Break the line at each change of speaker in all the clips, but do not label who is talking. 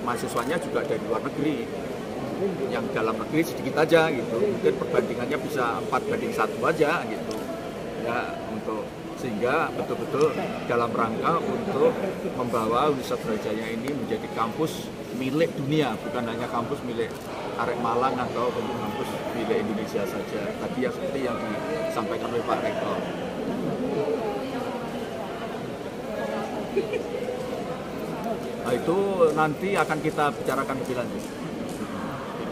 mahasiswanya juga dari luar negeri, yang dalam negeri sedikit aja gitu, mungkin perbandingannya bisa 4:1 aja gitu ya, untuk sehingga betul-betul dalam rangka untuk membawa Universitas Brawijaya ini menjadi kampus milik dunia, bukan hanya kampus milik Arek Malang atau kampus milik Indonesia saja. Tadi yang seperti yang disampaikan oleh Pak Rektor. Nah, itu nanti akan kita bicarakan lebih lanjut.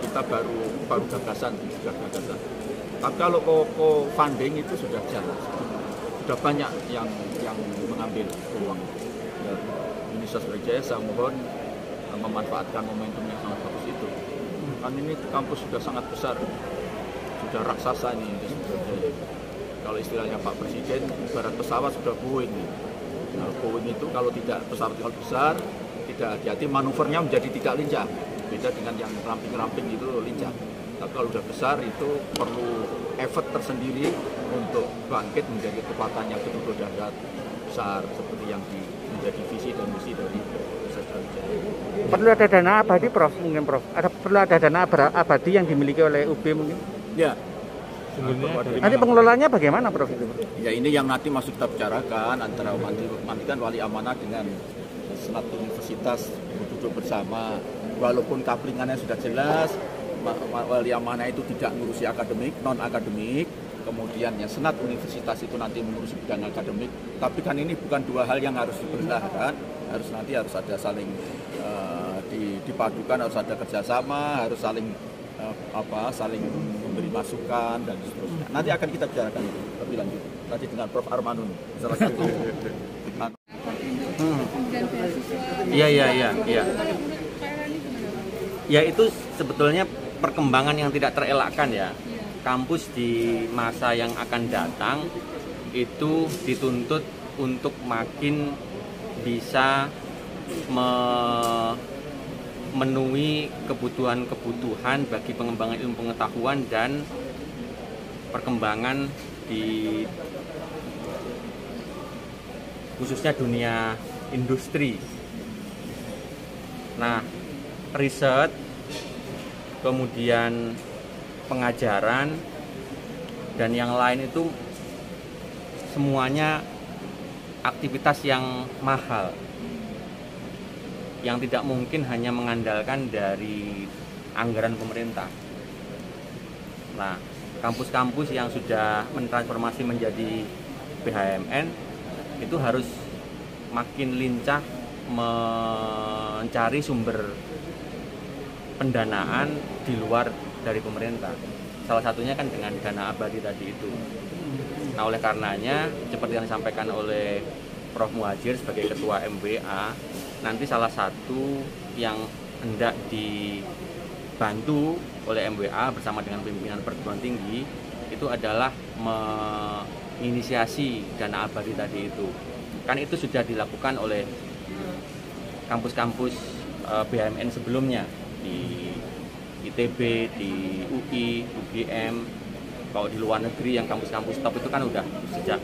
Kita baru gagasan. Tapi kalau funding itu sudah jalan, sudah banyak yang mengambil peluang. Universitas Brawijaya saya mohon memanfaatkan momentum yang sangat bagus itu. Kan ini kampus sudah sangat besar, sudah raksasa ini Universitas Brawijaya. Kalau istilahnya Pak Presiden, ibarat pesawat sudah Boeing. Nah, Boeing itu kalau tidak pesawat yang besar, tidak hati-hati, manuvernya menjadi tidak lincah. Beda dengan yang ramping-ramping itu lincah. Tapi kalau sudah besar itu perlu effort tersendiri untuk bangkit menjadi kekuatan yang betul-betul dahsyat besar seperti yang menjadi visi dan misi dari Universitas Brawijaya.
Perlu ada dana abadi, Prof? Mungkin Prof. Perlu ada dana abadi yang dimiliki oleh UB mungkin?
Ya.
Nanti pengelolaannya bagaimana, Prof? Itu?
Ya, ini yang nanti masuk kita bicarakan antara mandikan wali amanah dengan senat universitas duduk bersama. Walaupun kaplingannya sudah jelas, wali amanah itu tidak mengurusi akademik, non akademik. Kemudian yang senat universitas itu nanti mengurusi bidang akademik. Tapi kan ini bukan dua hal yang harus dipisahkan. Harus ada saling dipadukan, harus ada kerjasama, harus saling memberi masukan dan seterusnya. Nanti akan kita bicarakan lebih lanjut. Nanti dengan Prof. Armanun, salah satu.
Iya. Ya, itu sebetulnya perkembangan yang tidak terelakkan ya. Kampus di masa yang akan datang itu dituntut untuk makin bisa memenuhi kebutuhan bagi pengembangan ilmu pengetahuan dan perkembangan di khususnya dunia industri. Nah, riset, kemudian pengajaran, dan yang lain itu semuanya aktivitas yang mahal, yang tidak mungkin hanya mengandalkan dari anggaran pemerintah. Nah, kampus-kampus yang sudah mentransformasi menjadi BHMN itu harus makin lincah mencari sumber pendanaan di luar dari pemerintah. Salah satunya kan dengan dana abadi tadi itu. Nah, oleh karenanya seperti yang disampaikan oleh Prof. Muhajir sebagai Ketua MWA, nanti salah satu yang hendak dibantu oleh MWA bersama dengan pimpinan perguruan tinggi itu adalah menginisiasi dana abadi tadi itu. Kan itu sudah dilakukan oleh kampus-kampus BHMN sebelumnya di ITB, di UI, UGM. Kalau di luar negeri yang kampus-kampus top itu kan udah sejak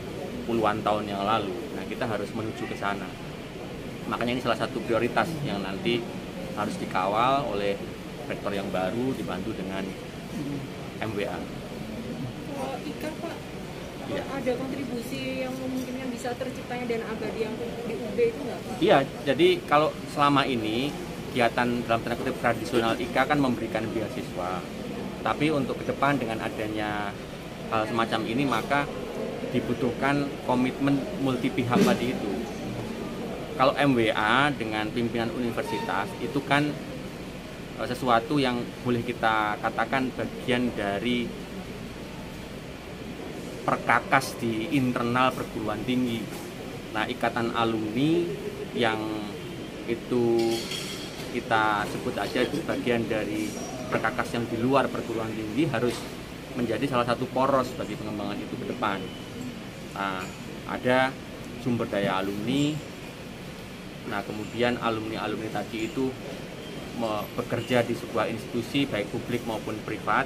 puluhan tahun yang lalu. Nah, kita harus menuju ke sana. Makanya ini salah satu prioritas yang nanti harus dikawal oleh rektor yang baru dibantu dengan MWA.
Kalau IKA, Pak,
ya,
ada kontribusi yang memungkinkan bisa terciptanya dana abadi yang di UB itu nggak, Pak?
Iya, jadi kalau selama ini kegiatan dalam tanda kutip tradisional IKA kan memberikan beasiswa. Tapi untuk ke depan dengan adanya hal semacam ini maka dibutuhkan komitmen multi pihak tadi itu. Kalau MWA dengan pimpinan universitas itu kan sesuatu yang boleh kita katakan bagian dari perkakas di internal perguruan tinggi. Nah, ikatan alumni yang itu kita sebut aja bagian dari perkakas yang di luar perguruan tinggi harus menjadi salah satu poros bagi pengembangan itu ke depan. Nah, ada sumber daya alumni. Nah, kemudian alumni-alumni tadi itu bekerja di sebuah institusi baik publik maupun privat,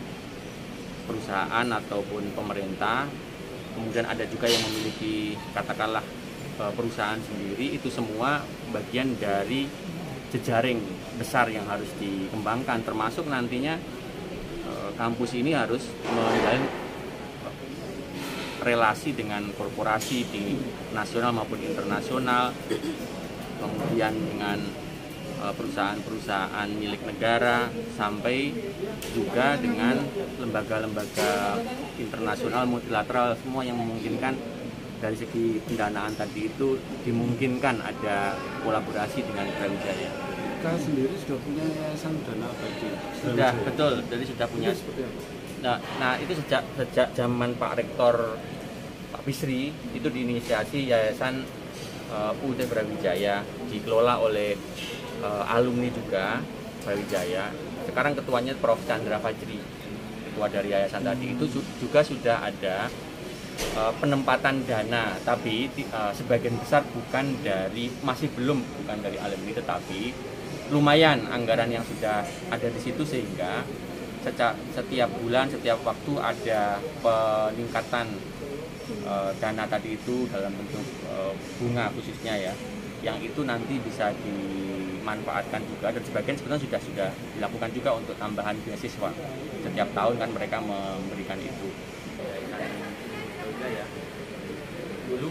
perusahaan ataupun pemerintah. Kemudian ada juga yang memiliki katakanlah perusahaan sendiri. Itu semua bagian dari jejaring besar yang harus dikembangkan, termasuk nantinya kampus ini harus menjalin relasi dengan korporasi di nasional maupun internasional, kemudian dengan perusahaan-perusahaan milik negara, sampai juga dengan lembaga-lembaga internasional multilateral, semua yang memungkinkan dari segi pendanaan tadi itu dimungkinkan ada kolaborasi dengan Brawijaya.
Kita sendiri sudah punya yayasan dana abadi.
Sudah, betul, jadi sudah punya. Nah itu sejak zaman Pak Rektor Pak Bisri itu diinisiasi Yayasan UUD Brawijaya, dikelola oleh alumni juga Brawijaya. Sekarang ketuanya Prof. Chandra Fajri, ketua dari yayasan tadi. Itu juga sudah ada penempatan dana, tapi sebagian besar bukan dari alumni, tetapi lumayan anggaran yang sudah ada di situ, sehingga setiap bulan, setiap waktu ada peningkatan dana tadi itu dalam bentuk bunga khususnya ya, yang itu nanti bisa dimanfaatkan juga, dan sebagian sebenarnya sudah dilakukan juga untuk tambahan beasiswa. Setiap tahun kan mereka memberikan itu. Dulu